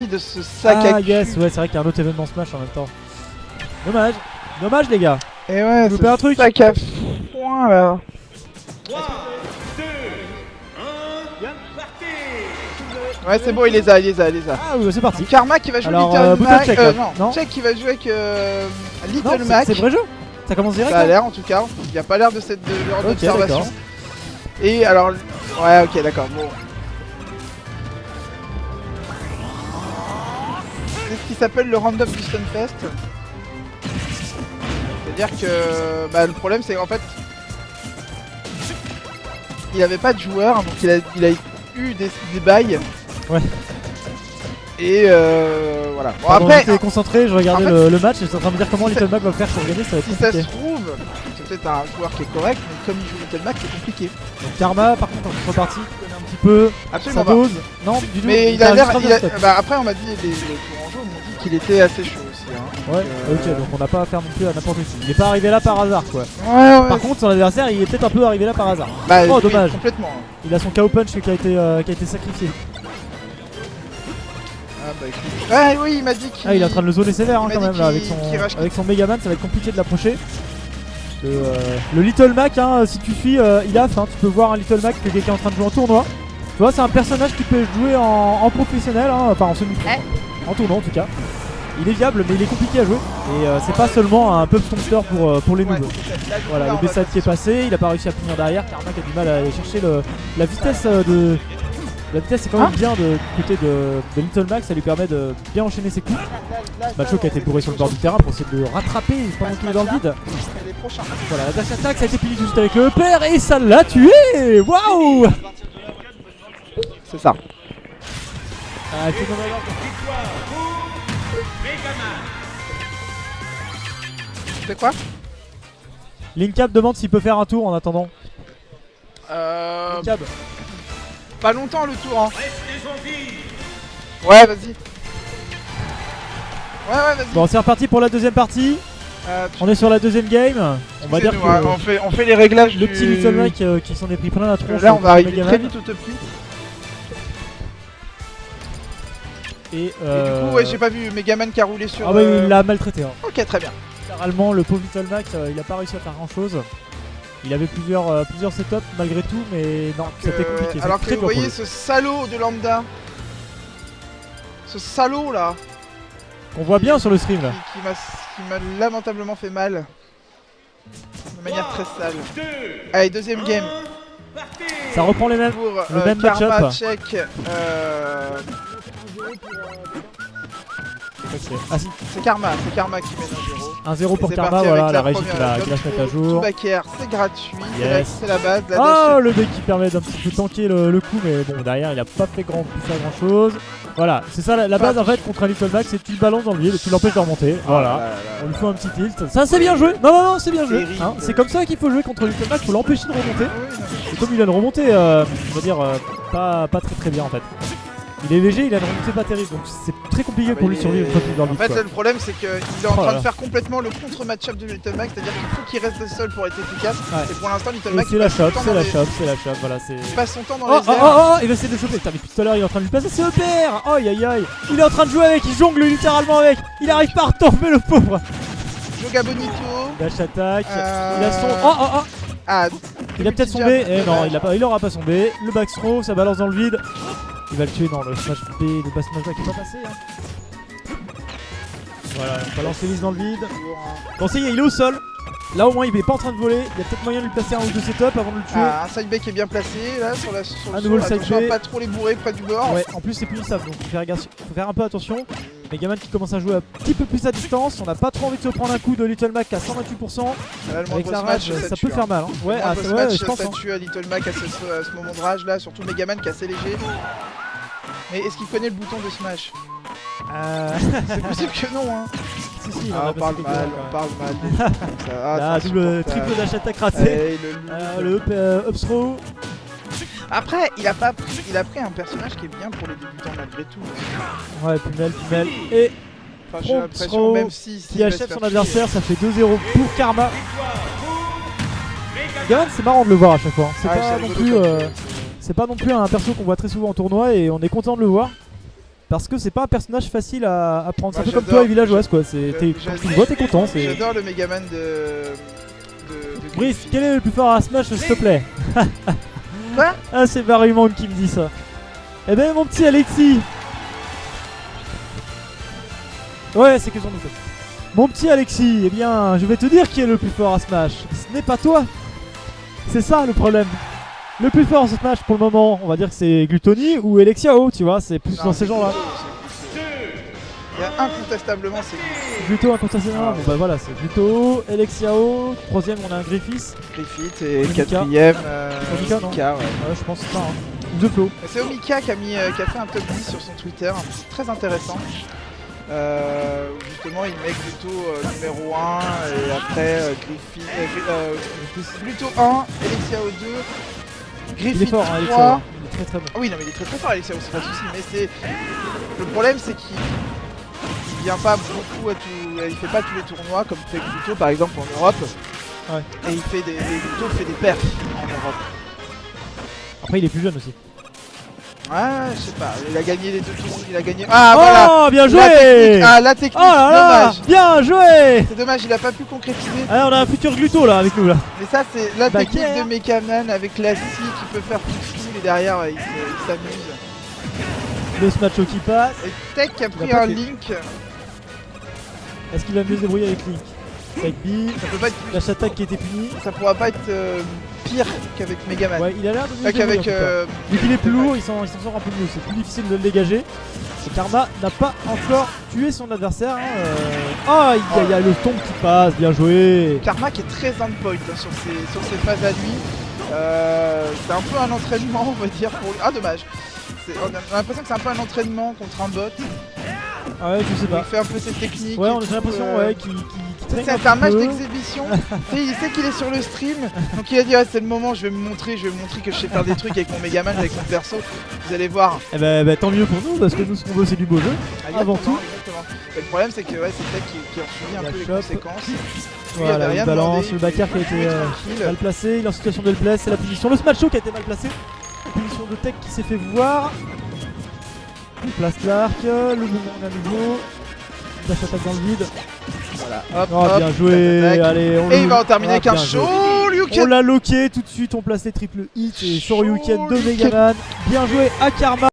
de ce sac à cul. Yes, ouais, c'est vrai qu'il y a un autre événement Smash en même temps. Dommage, dommage les gars. Et ouais, un truc. Sac à foin là. 3, 2, 1, parti. Ouais, c'est bon, il les a. Ah oui, c'est parti. Karma qui va jouer Alors, Little Mac. Check, non, Check qui va jouer avec Non, Little Mac. c'est vrai jeu. Ça commence direct. Ça a hein. l'air en tout cas. Il n'y a pas l'air de cette genre Ok, d'observation. d'accord. Et alors, ouais, ok, d'accord. Bon. C'est ce qui s'appelle le Random du Stunfest. C'est-à-dire que bah, le problème c'est qu'en fait il avait pas de joueur, donc il a eu des bails. Ouais. Et voilà. Bon, Pardon, après, j'étais concentré, je regardais en fait, le match et j'étais en train de me dire comment Little Mac va faire pour gagner, ça va être si ça compliqué. se trouve, c'est peut-être un joueur qui est correct, mais comme il joue Little Mac, c'est compliqué. Donc Karma, par contre, en contrepartie, il connaît un petit peu Absolument sa pas. dose. Non, du tout. Mais il a l'air. juste un Bah, après, on m'a dit, les Tourangeaux m'ont dit qu'il était assez chaud aussi. Hein. Ouais, ok, donc on n'a pas à faire non plus à n'importe qui. Il est pas arrivé là par hasard quoi. Ouais. Par contre, son adversaire, il est peut-être un peu arrivé là par hasard. Bah, Oh, oui, dommage. complètement. Il a son KO punch qui a été sacrifié. Ah bah écoute. Ouais, oui, il m'a dit qu'il. Ah, il est en train de le zoner sévère hein, il quand m'a même dit là, qu'il avec son Megaman, ça va être compliqué de l'approcher. Le Little Mac, hein, si tu suis Ilaf, hein, tu peux voir un Little Mac que quelqu'un est en train de jouer en tournoi. Tu vois, c'est un personnage qui peut jouer en professionnel, hein, enfin en semi-pro, en tournoi en tout cas. Il est viable, mais il est compliqué à jouer. Et c'est pas seulement un pub stompter pour les nouveaux. Voilà, le B-side qui est passé, il a pas réussi à punir derrière. Karma qui a du mal à aller chercher la vitesse de. La vitesse c'est quand même bien du côté de Little Mac, ça lui permet de bien enchaîner ses coups. Macho qui a été bourré sur le bord du terrain pour essayer de le rattraper pendant qu'il est dans le vide. Voilà, la dash attack, ça a été puni tout de suite avec le père et ça l'a tué. Waouh. C'est ça. Ah, c'est dommage. C'est quoi? Linkab demande s'il peut faire un tour en attendant. Linkab. Pas longtemps le tour hein. Ouais vas-y. Ouais vas-y. Bon c'est reparti pour la deuxième partie. On est sur la deuxième game. On va dire que on fait les réglages le petit Little Mac qui s'en est pris plein la tronche. Là on va arriver très vite au top 8. Et du coup ouais j'ai pas vu Megaman qui a roulé sur... Ah bah il l'a maltraité hein. Ok très bien. Littéralement le pauvre Little Mac il a pas réussi à faire grand chose. Il avait plusieurs setups malgré tout mais non c'était compliqué. Alors que vous voyez ce salaud de Lambda. Ce salaud là. On voit bien sur le stream là. Qui m'a lamentablement fait mal. De manière très sale. Allez deuxième game. Ça reprend les mêmes, pour, le même match-up. Check. Ah si. C'est Karma qui mène 1-0 pour Karma, voilà la régie qui va se mettre à jour. Tout backer, c'est gratuit, Yes. c'est la base. Oh le deck qui permet d'un petit peu tanker le coup, mais bon derrière il a pas fait grand chose. Voilà, c'est ça la base en fait contre un Little Mac, c'est tu le balances dans le vide et tu l'empêches de remonter. Voilà, on lui fait un petit tilt. Ça c'est bien joué, non c'est bien joué. Hein, c'est comme ça qu'il faut jouer contre Little Mac, faut l'empêcher de remonter. Et comme il a une remontée, on va dire pas très bien en fait. Il est léger, il a une remontée pas terrible, donc c'est très compliqué pour lui survivre une fois qu'il est dans le vide. En fait, le problème, c'est qu'il est en train de faire complètement le contre-match-up de Little Mac, c'est-à-dire qu'il faut qu'il reste seul pour être efficace. Et pour l'instant, Little Mac, c'est la shop, voilà, c'est. Il passe son temps dans les airs. Oh, il va essayer de le choper. Putain, mais tout à l'heure, il est en train de lui passer, c'est EPR. Aïe aïe aïe. Il est en train de jouer avec, il jongle littéralement avec. Il arrive pas à retomber le pauvre. Joga Bonito. Dash attack. Il a son. Ah, il a peut-être son B. Eh non, il aura pas son B. Le back throw, ça balance dans le vide. Il va le tuer, non, le smash B, le bas smash back est pas passé. Hein. Voilà, on balance les vis dans le vide. Bon, ça y est, il est au sol. Là au moins il est pas en train de voler. Il y a peut-être moyen de lui placer un ou deux setups avant de le tuer. Un side B qui est bien placé là sur un nouveau side B. Pas trop les bourrer près du bord. Ouais, en plus c'est punissable donc faut faire un peu attention. Megaman qui commence à jouer un petit peu plus à distance. On n'a pas trop envie de se prendre un coup de Little Mac à 128%. Là, avec la rage, ça peut faire mal. Hein. Ouais, je pense. Ça tue à Little Mac à ce moment de rage là, surtout Megaman qui est assez léger. Mais est-ce qu'il connaît le bouton de Smash? C'est possible que non hein. Si, on parle mal. Là, double triple dash attack raté. Le up throw. Après, il a pris un personnage qui est bien pour les débutants malgré tout. Ouais, Pumel. Et enfin, j'ai l'impression même si qui achève son adversaire, ça fait 2-0 pour Karma. Gaman, c'est marrant de le voir à chaque fois. C'est pas non plus un perso qu'on voit très souvent en tournoi et on est content de le voir. parce que c'est pas un personnage facile à prendre. C'est un Moi, peu comme j'adore. toi et villageoise quoi. Quand tu le vois, t'es content. J'adore le Megaman de Brice, Griffith. quel est le plus fort à Smash s'il te plaît? Quoi? Ah, c'est Barryman qui me dit ça. Eh ben mon petit Alexis. Ouais, c'est question de fait. Mon petit Alexis, eh bien, je vais te dire qui est le plus fort à Smash. Ce n'est pas toi. C'est ça le problème. Le plus fort à Smash pour le moment, on va dire que c'est Gluttony ou Alexiao, tu vois, c'est plus Non, dans ces c'est gens-là. Gluto, il y a incontestablement c'est Gluto incontestablement, bon bah voilà, c'est Gluto, Alexiao, troisième on a un Griffiths. Griffith et Omika. quatrième Omika, non Omika, ouais. Ouais, je pense que c'est ça, hein. Ou The Flow. C'est Omika qui a fait un top 10 sur son Twitter, très intéressant. Où justement il met Gluto numéro 1 et après Gluto 1, Alexiao 2, Il est Griffith fort, hein, 3. Alexiao. Il est très très bon. Ah oui, non mais il est très très fort Alexiao, c'est pas de souci, mais c'est le problème c'est qu'il vient pas beaucoup à tout, il fait pas tous les tournois comme fait Gluto par exemple en Europe. Ouais. Et Gluto fait des perfs en Europe. Après il est plus jeune aussi. Ouais, je sais pas, il a gagné les deux tours, il a gagné. Ah voilà. Oh, bien La joué. technique, ah la technique, Oh là là, dommage. bien joué. C'est dommage, il a pas pu concrétiser. Ah, on a un futur Gluto là avec nous là. Mais ça c'est la Bah, technique qui est, de Megaman avec la scie qui peut faire tout et derrière il s'amuse. Le Smacho qui passe. Et Tech qui a pris pas un fait. Link, Est-ce qu'il va mieux se débrouiller avec Link? Avec B, ça peut pas être plus, Dash Attack qui était puni. ça pourra pas être pire qu'avec Megaman. Ouais, il a l'air de mieux Pas se débrouiller, qu'avec en tout cas. Vu qu'il est plus lourd, il s'en sort un peu mieux. C'est plus difficile de le dégager. Et Karma n'a pas encore tué son adversaire. Oh, il y a le Stomp qui passe. Bien joué. Karma qui est très on point hein, sur ses phases à lui. C'est un peu un entraînement on va dire pour lui. Ah dommage. On a l'impression que c'est un peu un entraînement contre un bot. Ah ouais, je sais Il pas. fait un peu ses techniques. Ouais, et j'ai tout, l'impression ouais, qu'il traîne c'est un match peu. d'exhibition. Tu sais, il sait qu'il est sur le stream, donc il a dit ah, c'est le moment, je vais me montrer que je sais faire des trucs avec mon Megaman, avec mon perso. Vous allez voir. Eh ben, tant mieux pour nous parce que nous ce qu'on veut c'est du beau jeu. Avant tout. Exactement. Mais le problème c'est que ouais, c'est Tech qui a suivi un La peu les shop. conséquences. Lui, il Voilà, avait rien il balance demandé, le backer qui a été tranquille. mal placé, il est en situation de le bless, c'est la punition. Le Smacho qui a été mal placé. La punition de Tech qui s'est fait voir. Il place l'arc, le mouvement à nouveau. Dash attaque dans le vide. Voilà. Hop, Oh, hop, bien joué. tac, tac. Allez, on Et il va en terminer avec un bien joué. Shoryuken. On l'a loqué tout de suite, on place les triple hits et Shoryuken de Shoryuken. Megaman. Bien joué à Karma.